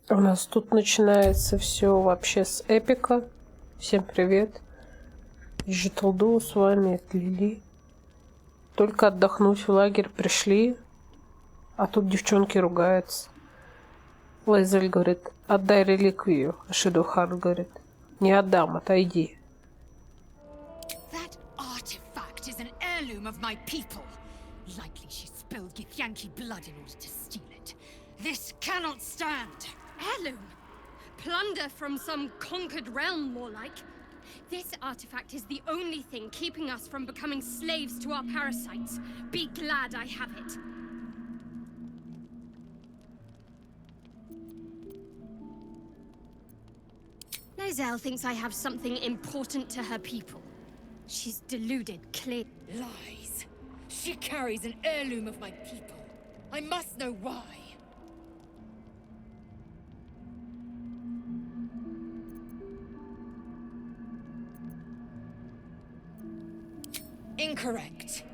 У нас тут начинается все вообще с эпика. Всем привет. Житалду, с вами это Лили. Только отдохнуть в лагерь пришли, а тут девчонки ругаются. Лаэзель говорит, отдай реликвию. А Шэдоухарт говорит, не отдам, отойди. That artifact is an heirloom of my people. Likely she spilled Githyanki blood in order to steal it. This cannot stand. Heirloom? Plunder from some conquered realm, more like. This artifact is the only thing keeping us from becoming slaves to our parasites. Be glad I have it. Lizelle thinks I have something important to her people. She's deluded, clear. Lies. She carries an heirloom of my people. I must know why. Incorrect.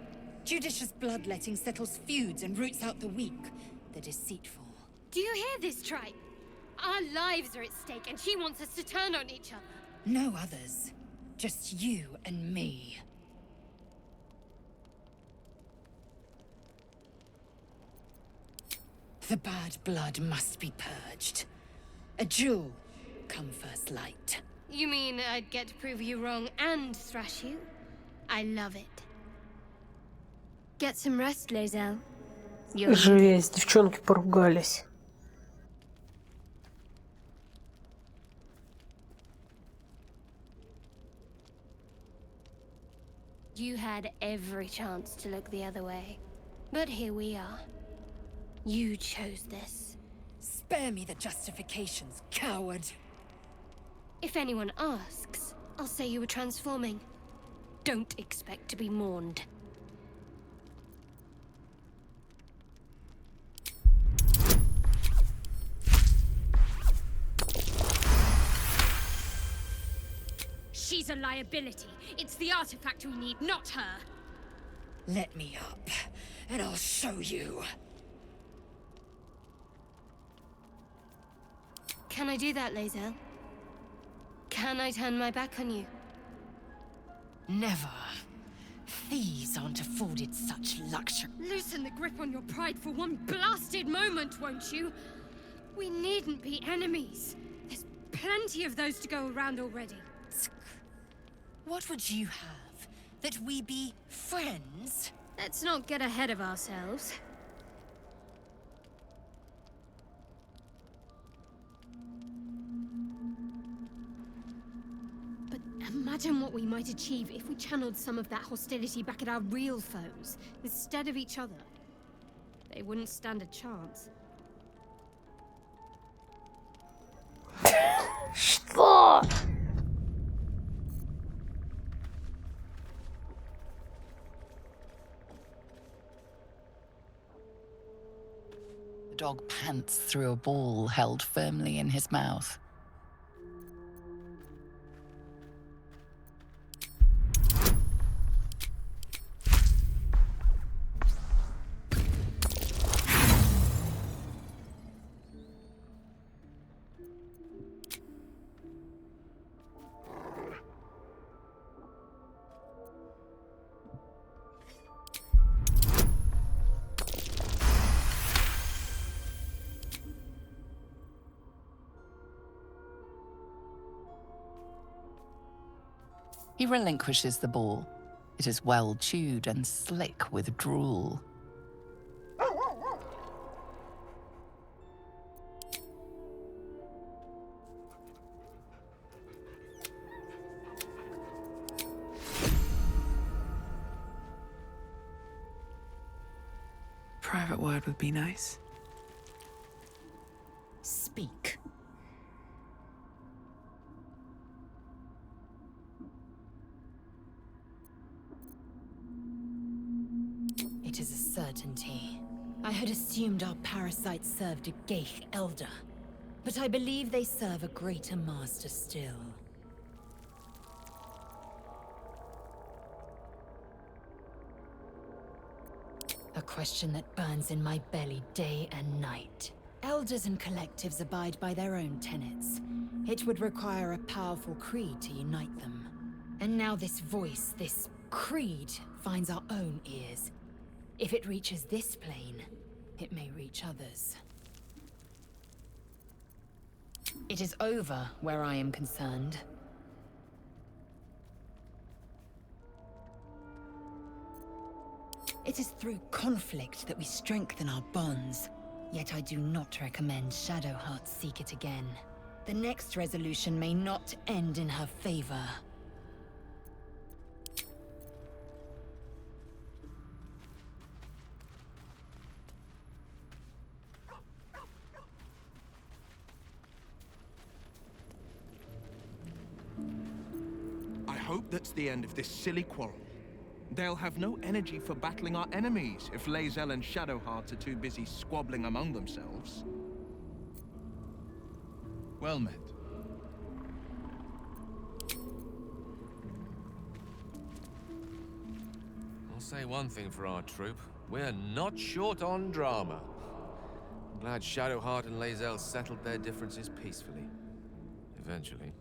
Judicious bloodletting settles feuds and roots out the weak, the deceitful. Do you hear this, Tribe? Our lives are at stake, and she wants us to turn on each other. No others. Just you and me. The bad blood must be purged. A jewel come first light. You mean I'd get to prove you wrong and thrash you? I love it. Get some rest, Lizelle. Жесть, девчонки поругались. You had every chance to look the other way. But here we are. You chose this. Spare me the justifications, coward. If anyone asks, I'll say you were transforming. Don't expect to be mourned. She's a liability. It's the artifact we need, not her. Let me up, and I'll show you. Can I do that, Lizelle? Can I turn my back on you? Never. Thieves aren't afforded such luxury. Loosen the grip on your pride for one blasted moment, won't you? We needn't be enemies. There's plenty of those to go around already. What would you have? That we be friends? Let's not get ahead of ourselves. But imagine what we might achieve if we channeled some of that hostility back at our real foes, instead of each other. They wouldn't stand a chance. Что? The dog pants through a ball held firmly in his mouth. He relinquishes the ball. It is well chewed and slick with drool. Private word would be nice. Speak. It is a certainty. I had assumed our parasites served a Geich elder, but I believe they serve a greater master still. A question that burns in my belly day and night. Elders and collectives abide by their own tenets. It would require a powerful creed to unite them. And now this voice, this creed, finds our own ears. If it reaches this plane, it may reach others. It is over where I am concerned. It is through conflict that we strengthen our bonds. Yet I do not recommend Shadowheart seek it again. The next resolution may not end in her favor. I hope that's the end of this silly quarrel. They'll have no energy for battling our enemies if Lae'zel and Shadowheart are too busy squabbling among themselves. Well met. I'll say one thing for our troop. We're not short on drama. I'm glad Shadowheart and Lae'zel settled their differences peacefully. Eventually.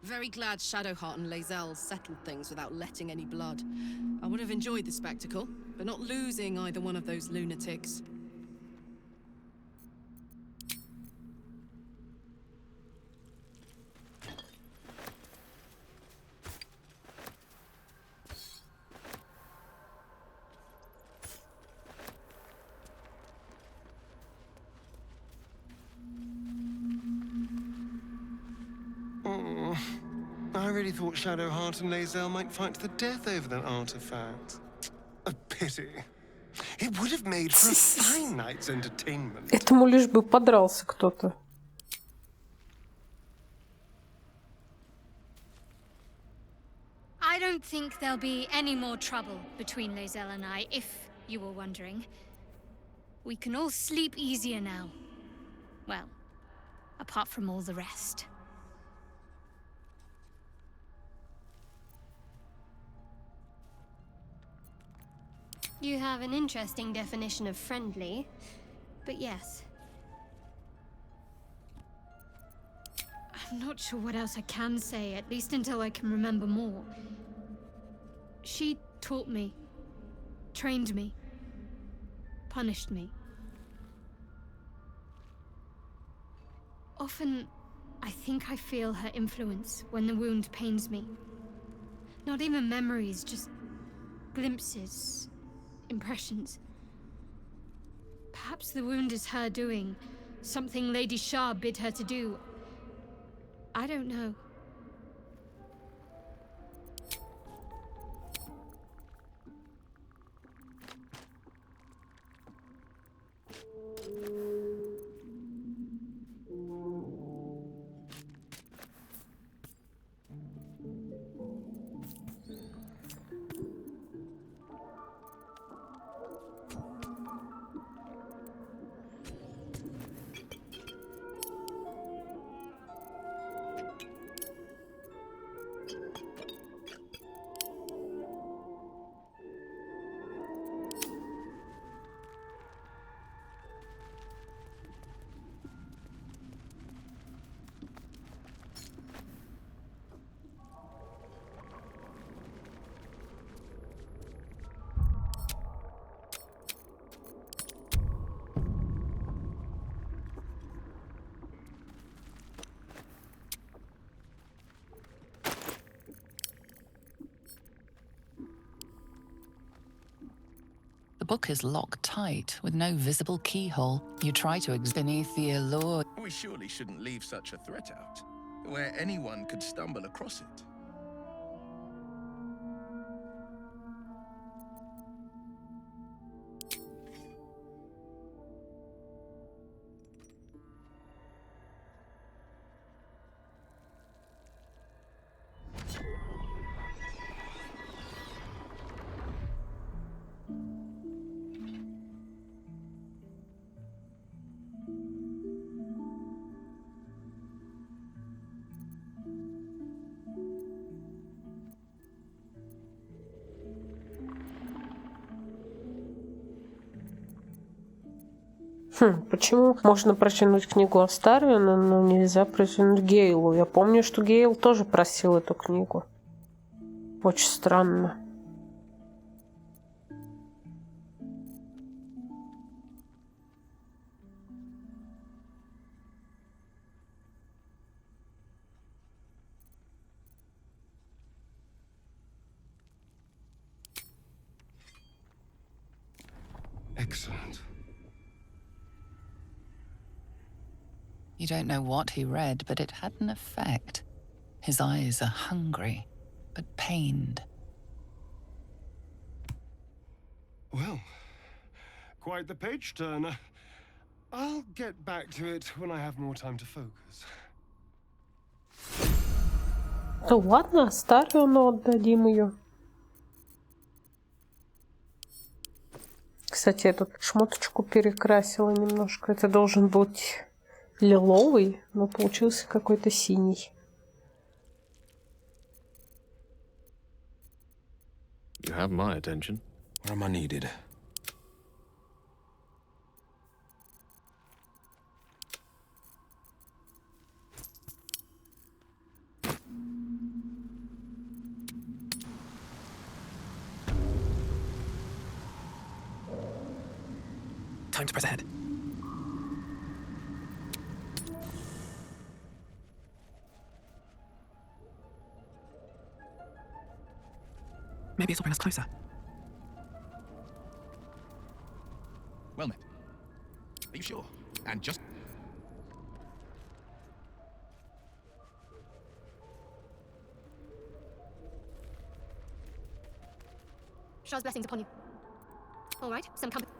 Very glad Shadowheart and Lae'zel settled things without letting any blood. I would have enjoyed the spectacle, but not losing either one of those lunatics. I really thought Shadowheart and Lae'zel might fight to the death over that artifact. A pity. It would have made for a fine night's entertainment. Этому лишь бы подрался кто-то. I don't think there'll be any more trouble between Lae'zel and I, if you were wondering. We can all sleep easier now. Well, apart from all the rest. You have an interesting definition of friendly, but yes. I'm not sure what else I can say, at least until I can remember more. She taught me, trained me, punished me. Often, I think I feel her influence when the wound pains me. Not even memories, just glimpses. Impressions. Perhaps the wound is her doing, something Lady Shah bid her to do. I don't know. The book is locked tight, with no visible keyhole. You try to beneath the allure. We surely shouldn't leave such a threat out, where anyone could stumble across it. Почему можно протянуть книгу Астариона, но нельзя протянуть Гейлу? Я помню, что Гейл тоже просил эту книгу. Очень странно. Excellent. You don't know what he read, but it had an effect. His eyes are hungry, but pained. Well, quite the page turner. I'll get back to it when I have more time to focus. Да ладно, Астариону отдадим ее. Кстати, эту шмоточку перекрасила немножко. Это должен быть лиловый, но получился какой-то синий. You have my attention. Where am I needed? Time to press ahead. Maybe it'll bring us closer. Well met. Are you sure? And just... Shah's blessings upon you. All right, some company.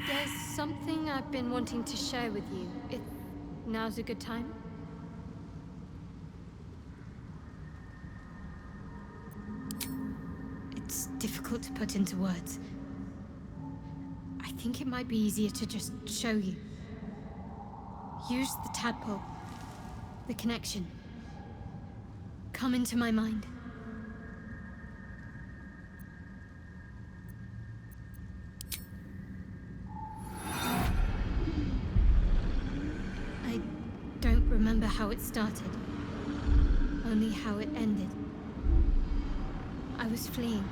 There's something I've been wanting to share with you. If now's a good time. It's difficult to put into words. I think it might be easier to just show you. Use the tadpole. The connection. Come into my mind. I don't remember how it started. Only how it ended. I was fleeing.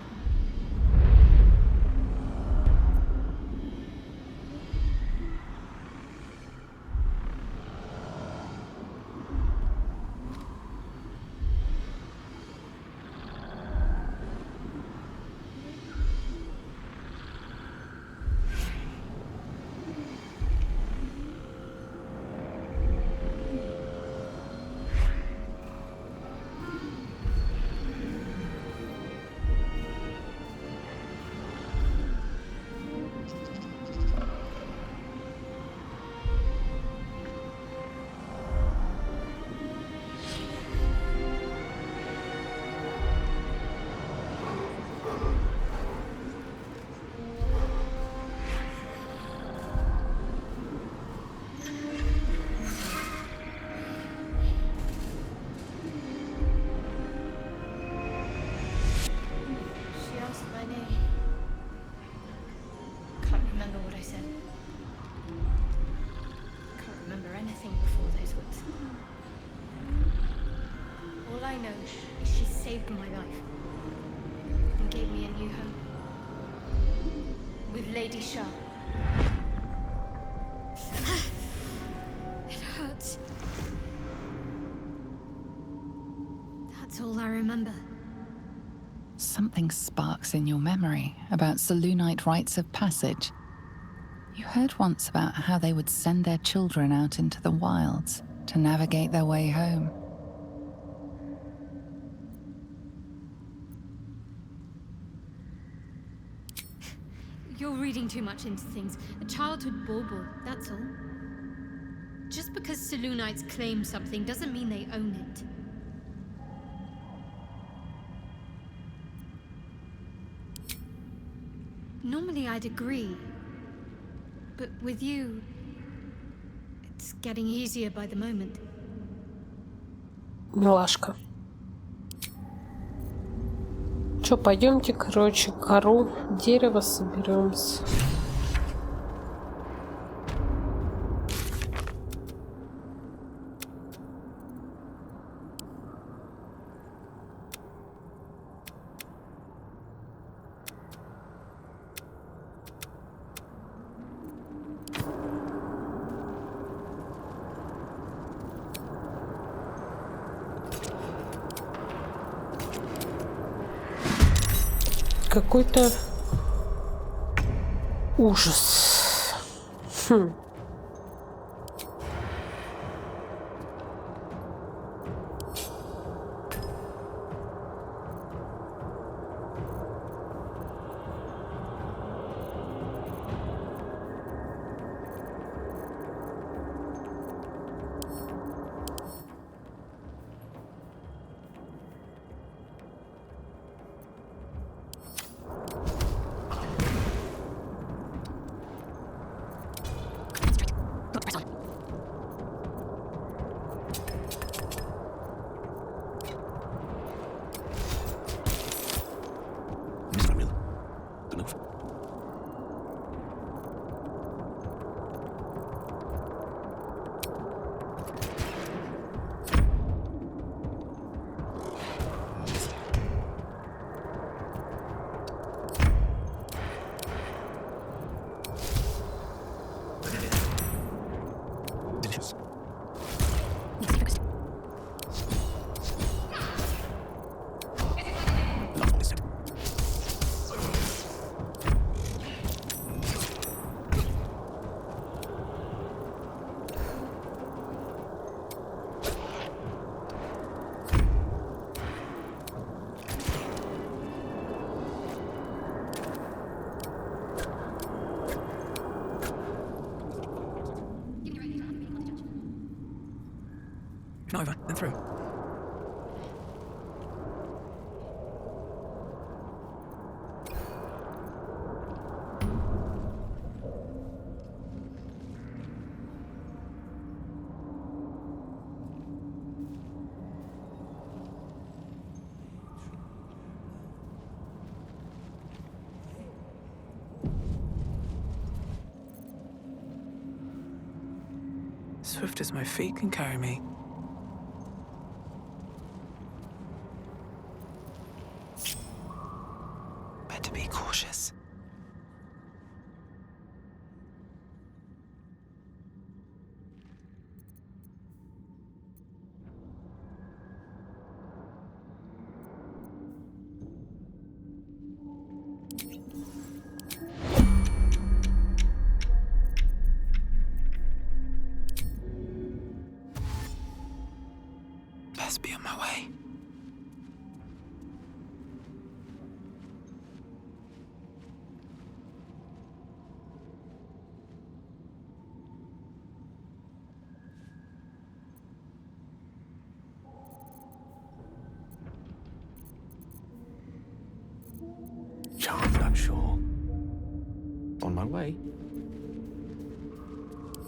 Saved my life and gave me a new home with Lady Shah. It hurts. That's all I remember. Something sparks in your memory about Selûnite rites of passage. You heard once about how they would send their children out into the wilds to navigate their way home. You're reading too much into things. A childhood bauble, that's all. Just because Selûnites claim something doesn't mean they own it. Normally I'd agree. But with you, it's getting easier by the moment. Милашка. что, пойдемте, короче, кору дерева соберемся. Какой-то ужас. Not over, then through. Swift as my feet can carry me. Better be cautious. Best be on my way. Charmed, I'm sure. On my way.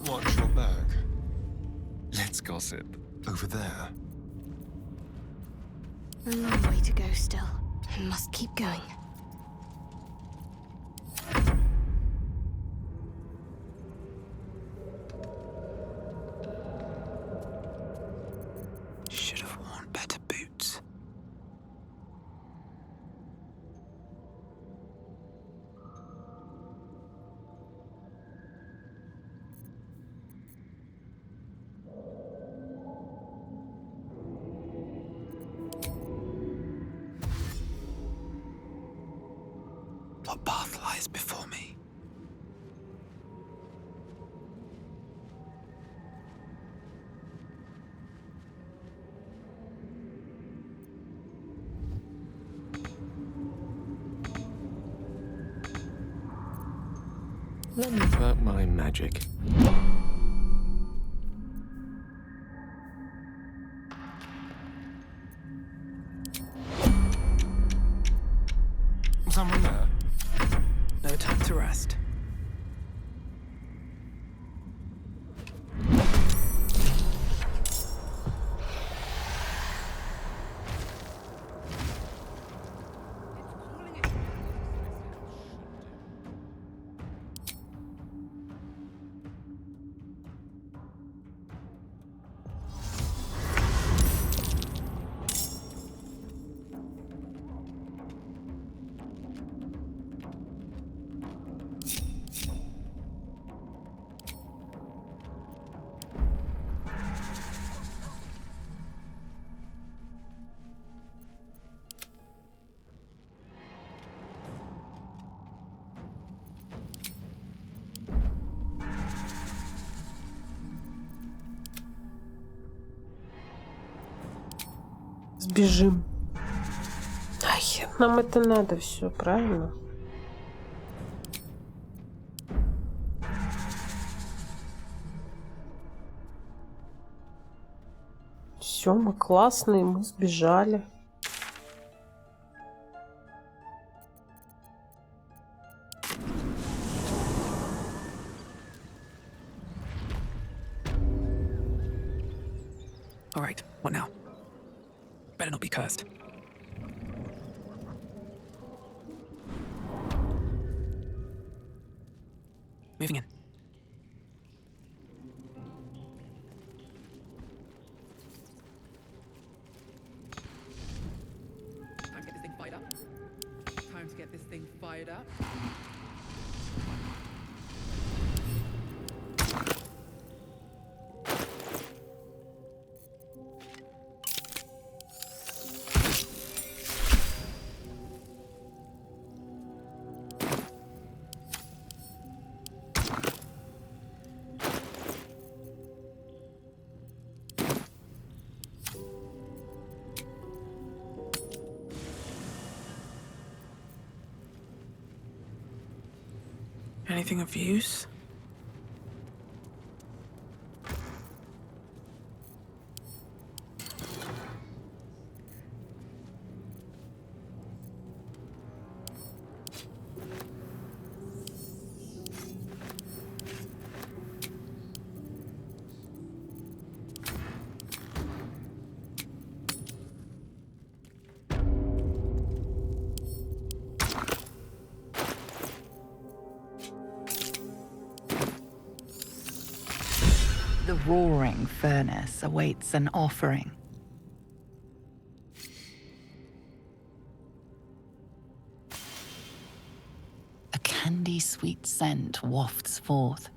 Watch your back. Let's gossip. Over there. A long way to go still. I must keep going. Should have worn better boots. What path lies before me? Let me work my magic. Someone there? No time to rest. Сбежим. Ай, нам это надо все, правильно? Все, мы классные, мы сбежали. All right, what now? Better not be cursed. Moving in. Time to get this thing fired up. Time to get this thing fired up. Anything of use? The roaring furnace awaits an offering. A candy-sweet scent wafts forth.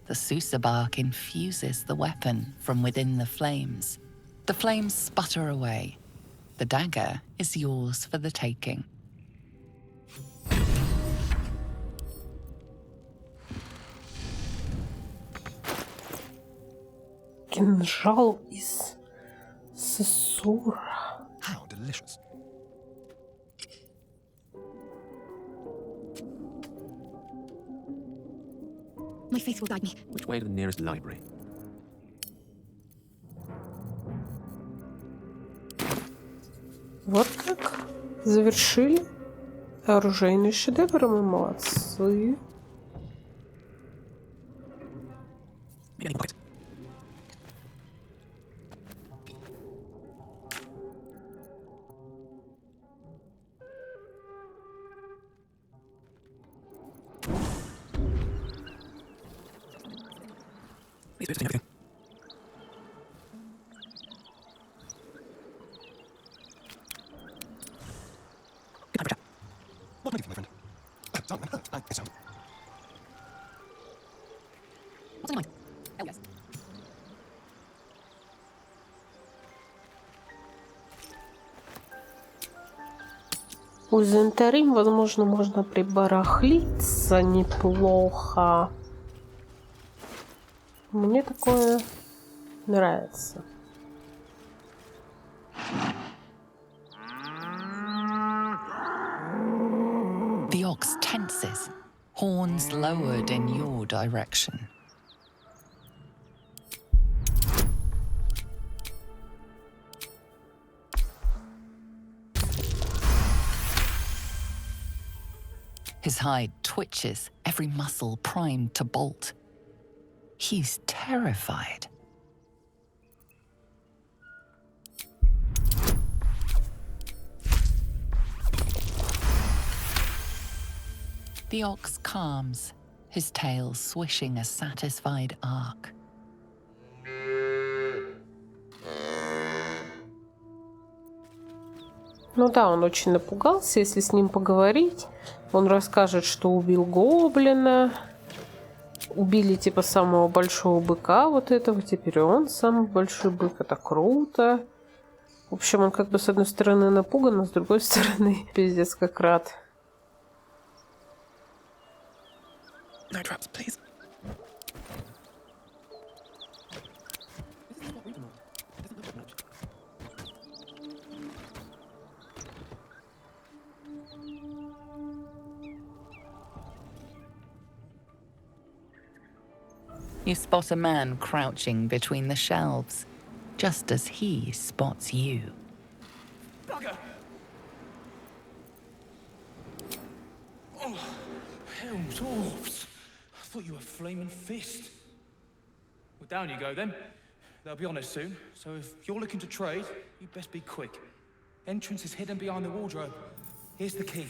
The Susa bark infuses the weapon from within the flames. The flames sputter away. The dagger is yours for the taking. Кинжал из сессура. How delicious. My faith will guide me. Which way to the nearest library? Вот как завершили оружейный шедевр, мы молодцы. Maybe I need pocket. These boots and everything. Good night, Richard. What can I do for my friend? Something hurt. It's What's on your mind? Hell yes. У Зентарим, возможно, можно прибарахлиться неплохо. Мне такое нравится. The ox tenses, horns lowered in your direction. His hide twitches, every muscle primed to bolt. He's terrified. The ox calms, his tail swishing a satisfied arc. Ну да, он очень напугался. Если с ним поговорить, он расскажет, что убил гоблина. Убили типа самого большого быка вот этого. Теперь он самый большой бык. Это круто. В общем, он как бы с одной стороны напуган, а с другой стороны пиздец как рад. No traps, please. You spot a man crouching between the shelves, just as he spots you. Bugger! Oh, helms, orbs. I thought you were flaming fist. Well, down you go then. They'll be on us soon, so if you're looking to trade, you'd best be quick. Entrance is hidden behind the wardrobe. Here's the key.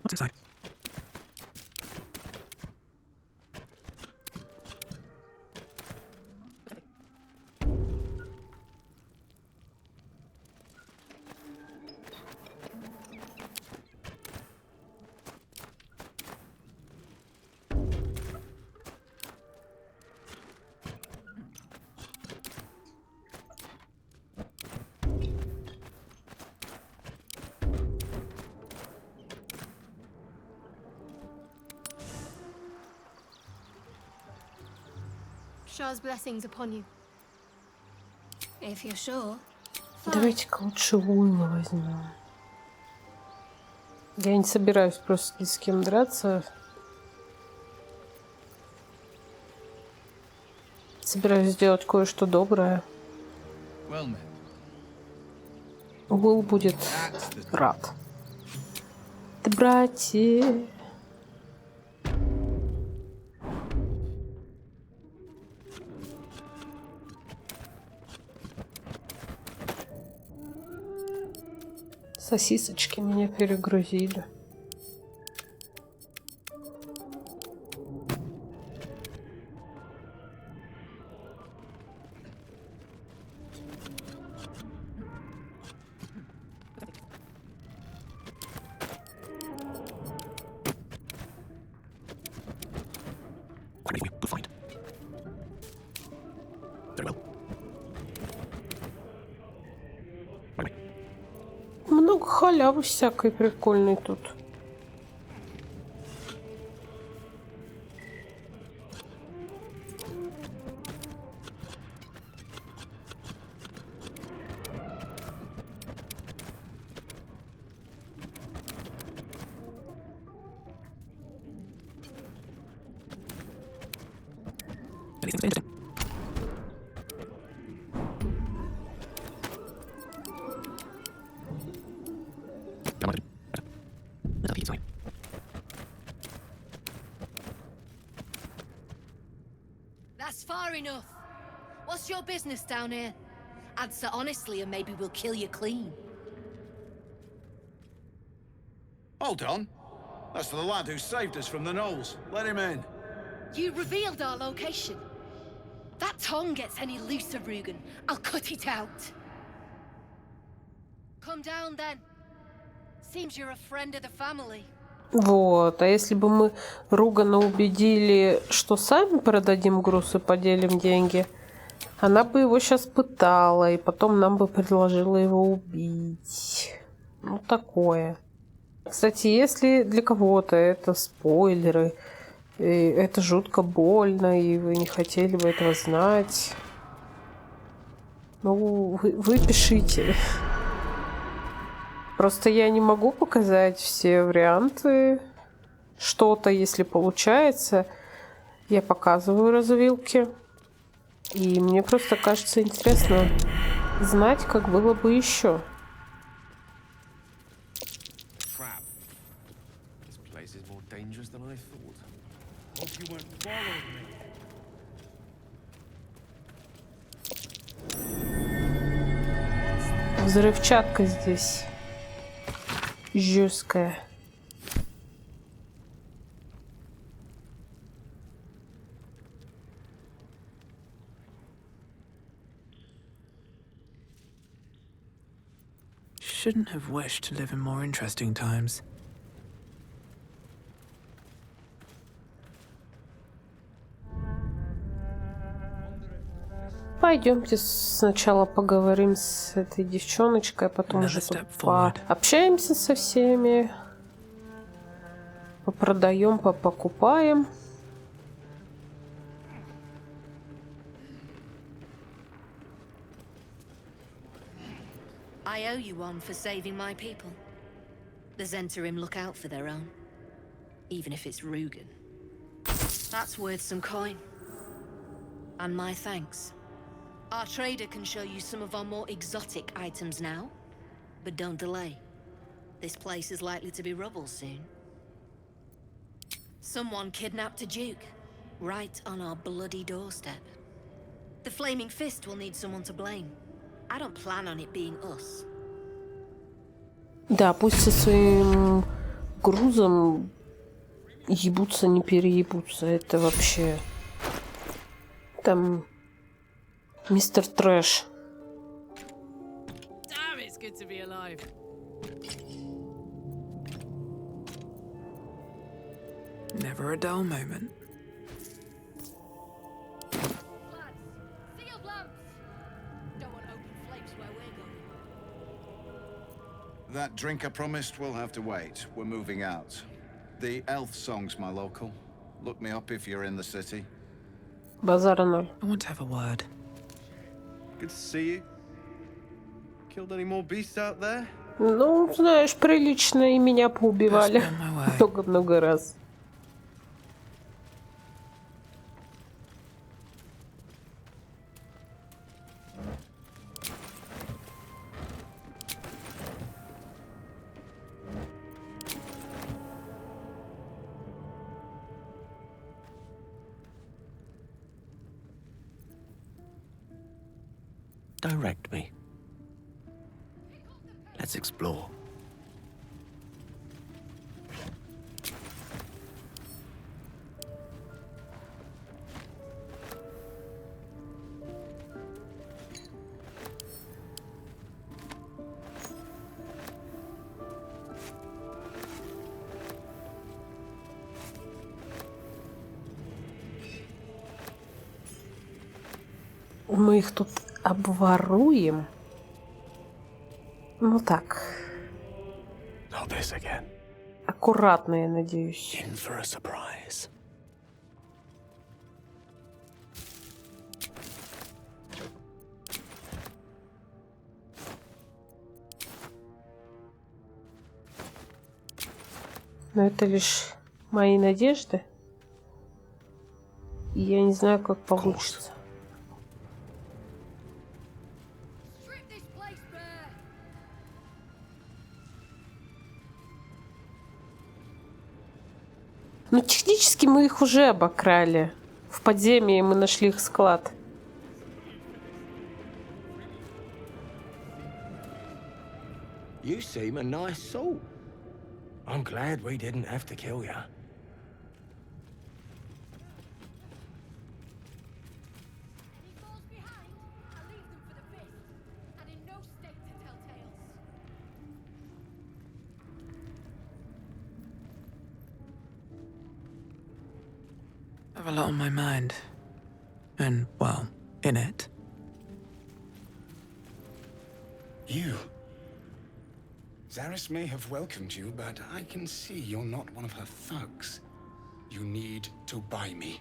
What's inside? Shah's blessings upon you. If you're sure. Давайте-ка лучше уйму возьмем. Я не собираюсь просто ни с кем драться. Собираюсь сделать кое-что доброе. Уилл будет рад. Да, братья. Сосисочки меня перегрузили. Много халявы всякой прикольной тут. That's far enough. What's your business down here? Answer honestly and maybe we'll kill you clean. Hold on. That's the lad who saved us from the gnolls. Let him in. You revealed our location. That tongue gets any looser, Rugen, I'll cut it out. Come down then. Seems you're a friend of the family. Вот, а если бы мы Ругана убедили, что сами продадим груз и поделим деньги, она бы его сейчас пытала, и потом нам бы предложила его убить. Ну, такое. Кстати, если для кого-то это спойлеры, и это жутко больно, и вы не хотели бы этого знать, ну, вы пишите. Просто я не могу показать все варианты. Что-то, если получается, я показываю развилки. И мне просто кажется интересно знать, как было бы еще. Взрывчатка здесь жесткая. Shouldn't have wished to live in more interesting times. Идемте сначала поговорим с этой девчоночкой, а потом уже тут пообщаемся со всеми. Попродаем, покупаем. I owe you one for saving my people. The Zentariim look out for their own, even if it's Rugen. That's worth some coin. And my thanks. Our trader can show you some of our more exotic items now, but don't delay. This place is likely to be rubble soon. Someone kidnapped a duke, right on our bloody doorstep. The Flaming Fist will need someone to blame. I don't plan on it being us. Да, пусть со своим грузом ебутся, не переебутся. Это вообще... Там... Мистер Трэш. Damn, it's good to be alive. Never a dull moment. That drink I promised will have to wait. We're moving out. The elf song's my local. Look me up if you're in the city. Базара ноль. I want to have a word. Good to see you. Killed any more beasts out there? Ну, знаешь, прилично и меня поубивали. Много-много раз. Direct me. Let's explore. Мы их тут обворуем. Ну так. Not this again. Аккуратно, я надеюсь. In for a surprise. Но это лишь мои надежды. И я не знаю, как получится. Ну, технически мы их уже обокрали. В подземье мы нашли их склад. You seem a nice soul. I'm glad we didn't have to kill you. I have a lot on my mind. And, well, in it. You. Zaris may have welcomed you, but I can see you're not one of her thugs. You need to buy me.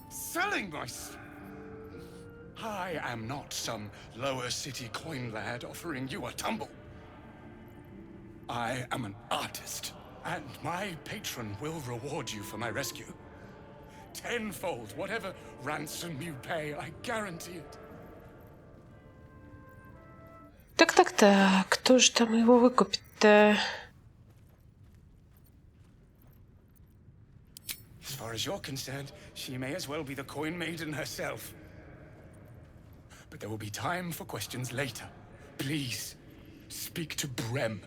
Selling my... I am not some lower city coin lad offering you a tumble. I am an artist, and my patron will reward you for my rescue. Tenfold, whatever ransom you pay, I guarantee it. Так, кто же там его выкупит-то? As far as you're concerned, she may as well be the coin maiden herself. But there will be time for questions later. Please, speak to Brem.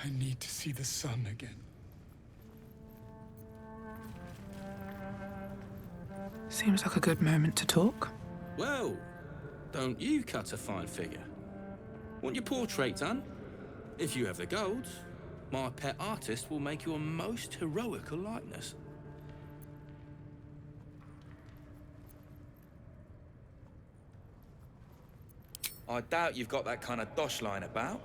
I need to see the sun again. Seems like a good moment to talk. Well, don't you cut a fine figure? Want your portrait done? If you have the gold, my pet artist will make you a most heroical likeness. I doubt you've got that kind of dosh line about.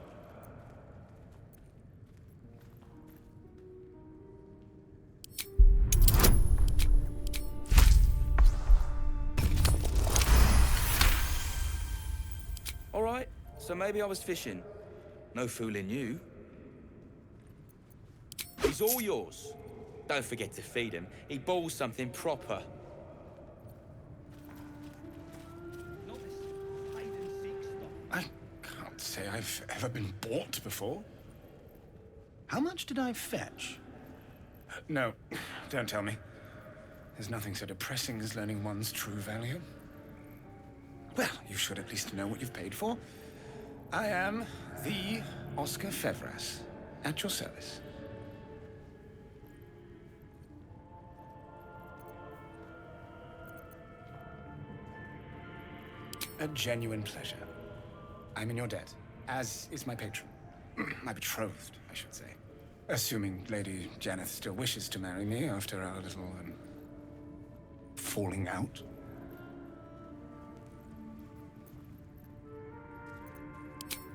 All right, so maybe I was fishing. No fooling you. He's all yours. Don't forget to feed him. He balls something proper. I can't say I've ever been bought before. How much did I fetch? No, don't tell me. There's nothing so depressing as learning one's true value. Well, you should at least know what you've paid for. I am the Oscar Fevras, at your service. A genuine pleasure. I'm in your debt, as is my patron. My betrothed, I should say. Assuming Lady Janeth still wishes to marry me after our little, falling out.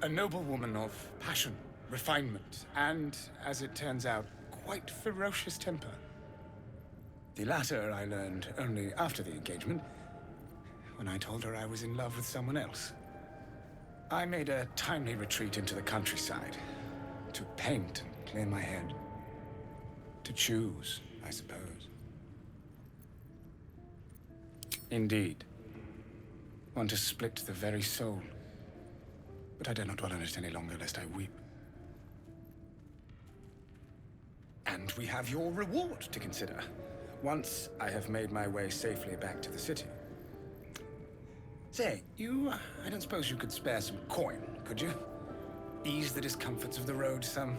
A noble woman of passion, refinement, and, as it turns out, quite ferocious temper. The latter I learned only after the engagement, when I told her I was in love with someone else. I made a timely retreat into the countryside, to paint and clear my head. To choose, I suppose. Indeed. One to split the very soul. But I dare not dwell on it any longer, lest I weep. And we have your reward to consider, once I have made my way safely back to the city. Say, I don't suppose you could spare some coin, could you? Ease the discomforts of the road some.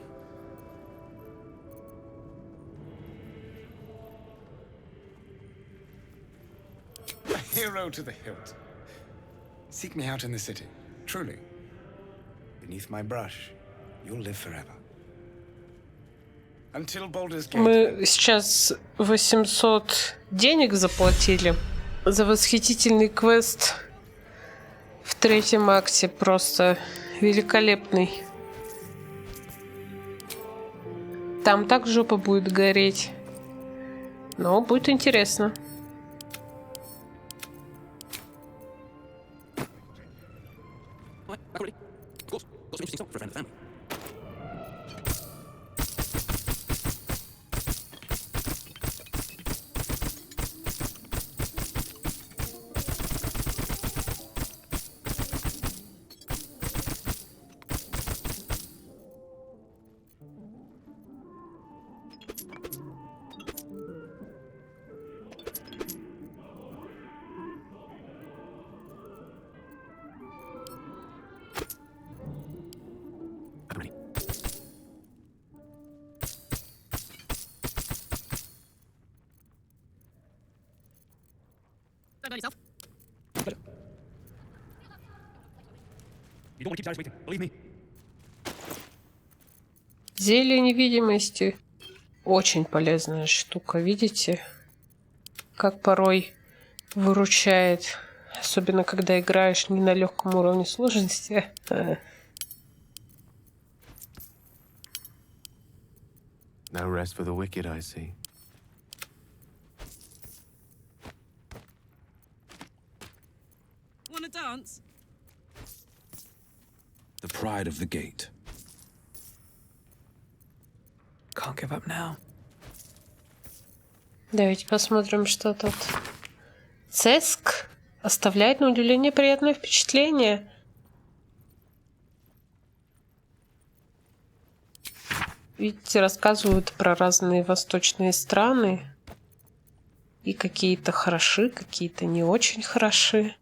A hero to the hilt. Seek me out in the city, truly. Beneath my brush, you'll live forever. Until Baldur's Gate. Мы сейчас 800 денег заплатили за восхитительный квест в третьем акте. Просто великолепный. Там так жопа будет гореть. Но будет интересно. Зелье невидимости. Очень полезная штука. Видите, как порой выручает. Особенно, когда играешь не на легком уровне сложности. No rest for the wicked, I see. Wanna dance? The pride of the gate. Can't give up now. Давайте посмотрим, что тут. Цеск оставляет на удивление приятное впечатление. Видите, рассказывают про разные восточные страны. И какие-то хороши, какие-то не очень хороши.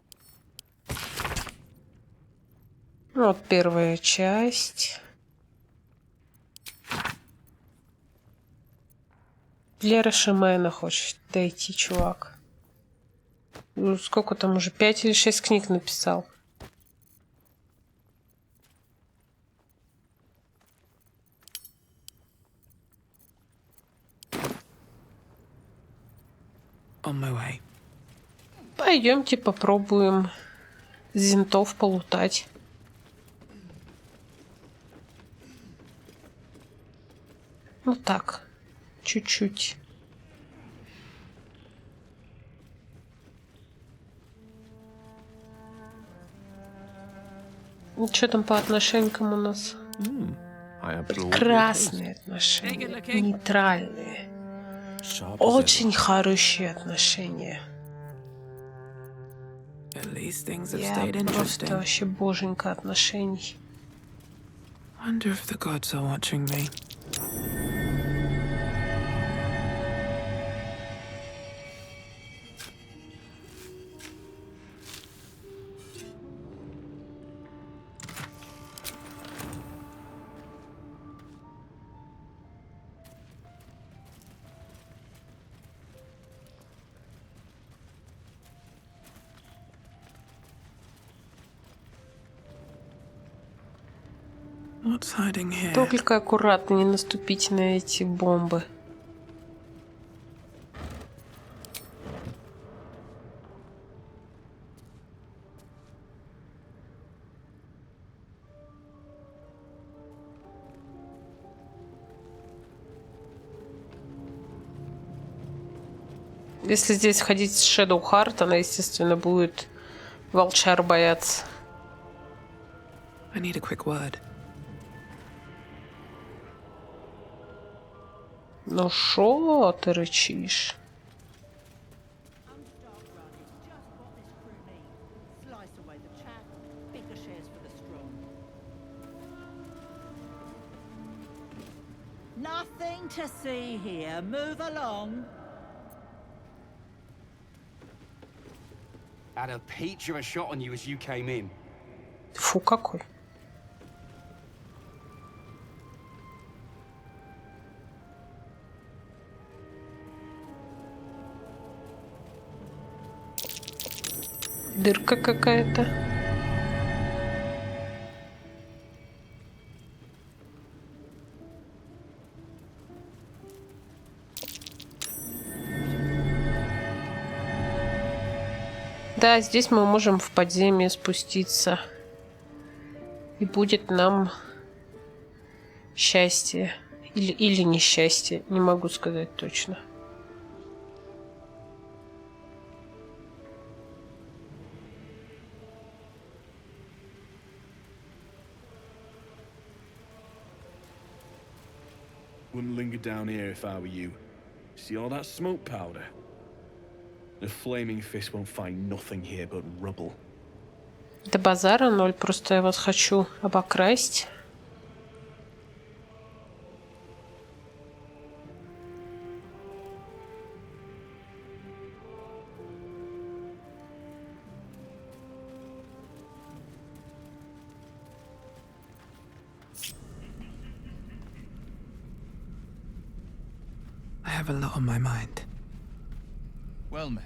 Вот первая часть. Лера Шимена хочет дойти, чувак. Ну, сколько там уже? 5 или 6 книг написал. On my way. Пойдемте попробуем зентов полутать. Ну так, чуть-чуть. Ну, что там по отношениям у нас? Прекрасные отношения, нейтральные, очень хорошие отношения. Я просто вообще боженька отношений. Wonder if the gods are watching me. What's hiding here? Только аккуратно не наступить на эти бомбы. Если здесь ходить с Шэдоухарт, она, естественно, будет волчар бояться. I need a quick word. Ну шо ты рычишь? Nothing to see here. Move along. Had a peach of a shot on you as you came in. Фу, какой. Дырка какая-то. Да, здесь мы можем в подземье спуститься. И будет нам счастье. Или несчастье. Не могу сказать точно. Wouldn't linger down here if I were you. See all that smoke powder? The flaming fist won't find nothing here but rubble. Это базара ноль, просто я вас хочу обокрасть. I have a lot on my mind. Well met.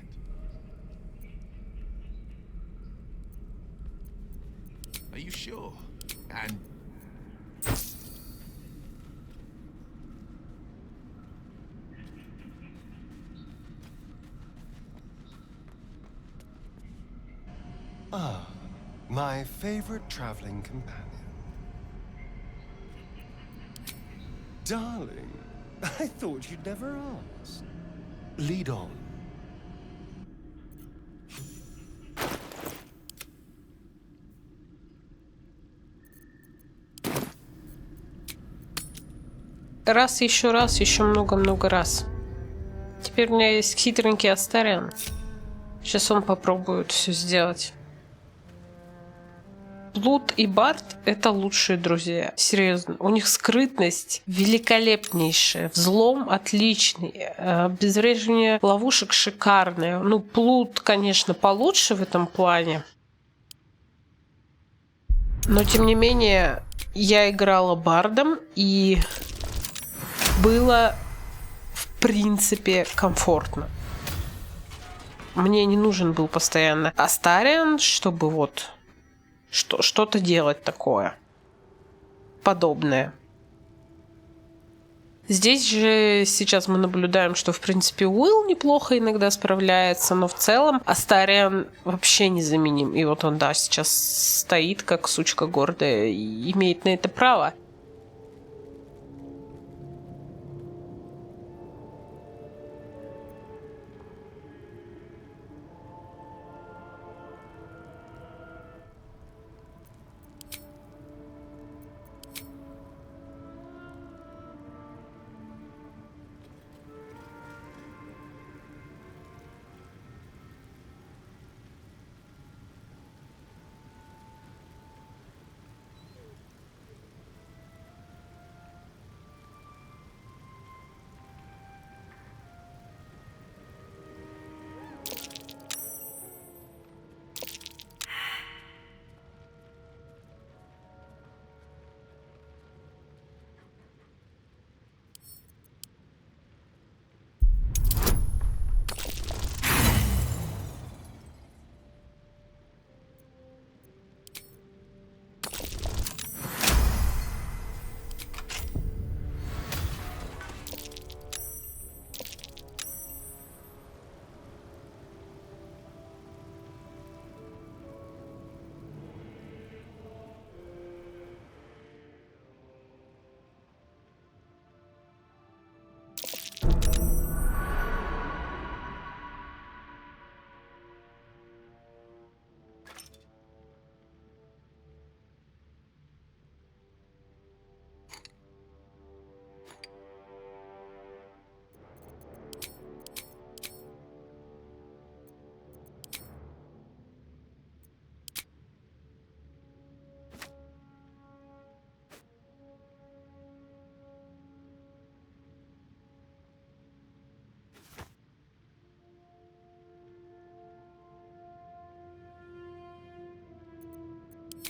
Are you sure? And... Ah, my favorite traveling companion. Darling, I thought you'd never ask. Lead on. Раз, еще много-много раз. Теперь у меня есть хитренький Астарион. Сейчас он попробует все сделать. Блуд и Барт — это лучшие друзья. Серьезно. У них скрытность великолепнейшая. Взлом отличный. Обезвреживание ловушек шикарное. Ну, Блуд, конечно, получше в этом плане. Но, тем не менее, я играла Бардом, и было, в принципе, комфортно. Мне не нужен был постоянно Астарион, чтобы вот что-то делать такое подобное. Здесь же сейчас мы наблюдаем, что, в принципе, Уилл неплохо иногда справляется, но в целом Астарион вообще незаменим. И вот он, да, сейчас стоит как сучка гордая и имеет на это право.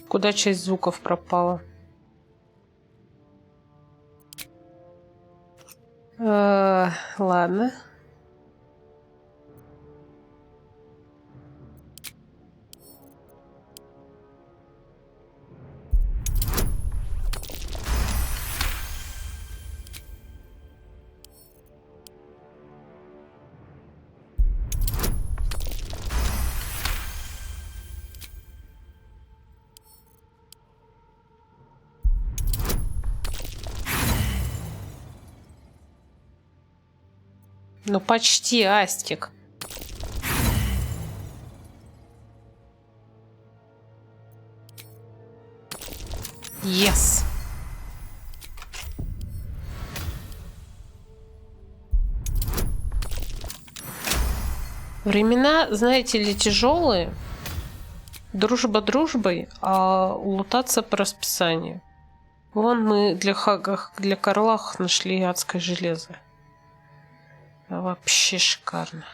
Куда часть звуков пропала? Ладно. Ну почти, Астик. Yes. Времена, знаете ли, тяжелые. Дружба дружбой, а лутаться по расписанию. Вон мы для Карлах нашли адское железо. Вообще шикарно.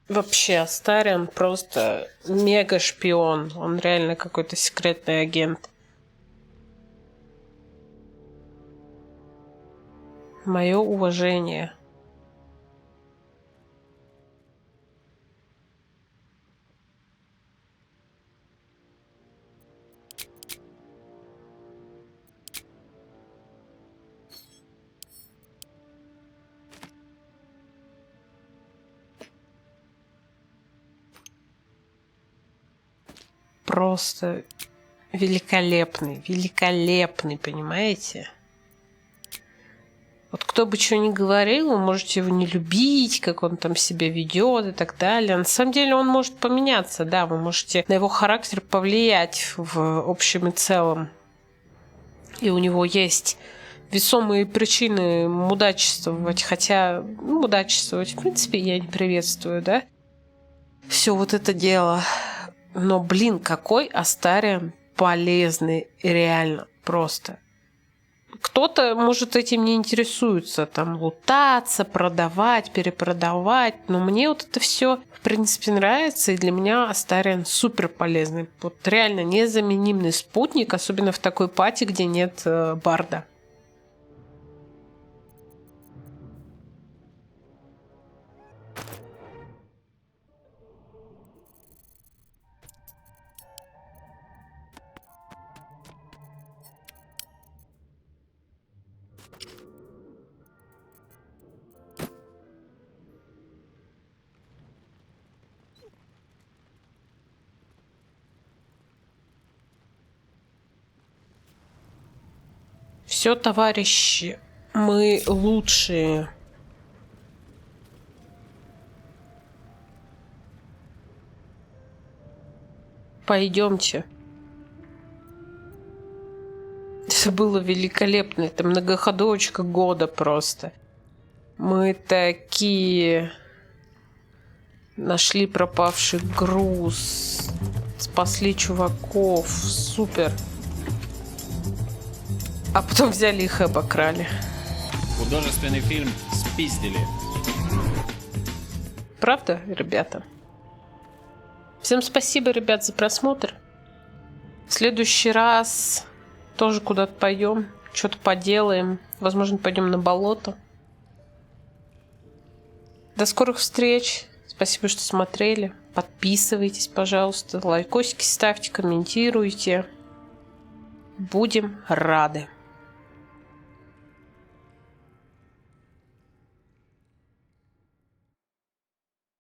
Вообще, Астарион просто мега шпион. Он реально какой-то секретный агент. Мое уважение. Просто великолепный, великолепный, понимаете? Вот кто бы что ни говорил, вы можете его не любить, как он там себя ведет и так далее. На самом деле он может поменяться, да, вы можете на его характер повлиять в общем и целом. И у него есть весомые причины мудачествовать, хотя мудачествовать, в принципе, я не приветствую, да? Все вот это дело. Но, блин, какой Астарион полезный, реально, просто. Кто-то, может, этим не интересуется, там, лутаться, продавать, перепродавать, но мне вот это все, в принципе, нравится, и для меня Астарион супер полезный. Вот реально незаменимый спутник, особенно в такой пати, где нет барда. Все, товарищи, мы лучшие. Пойдемте. Это было великолепно. Это многоходовочка года просто. Мы такие... Нашли пропавший груз. Спасли чуваков. Супер. А потом взяли их и обокрали. Художественный фильм «Здили». Правда, ребята? Всем спасибо, ребят, за просмотр. В следующий раз тоже куда-то пойдем, что-то поделаем. Возможно, пойдем на болото. До скорых встреч. Спасибо, что смотрели. Подписывайтесь, пожалуйста. Лайкосики ставьте, комментируйте. Будем рады.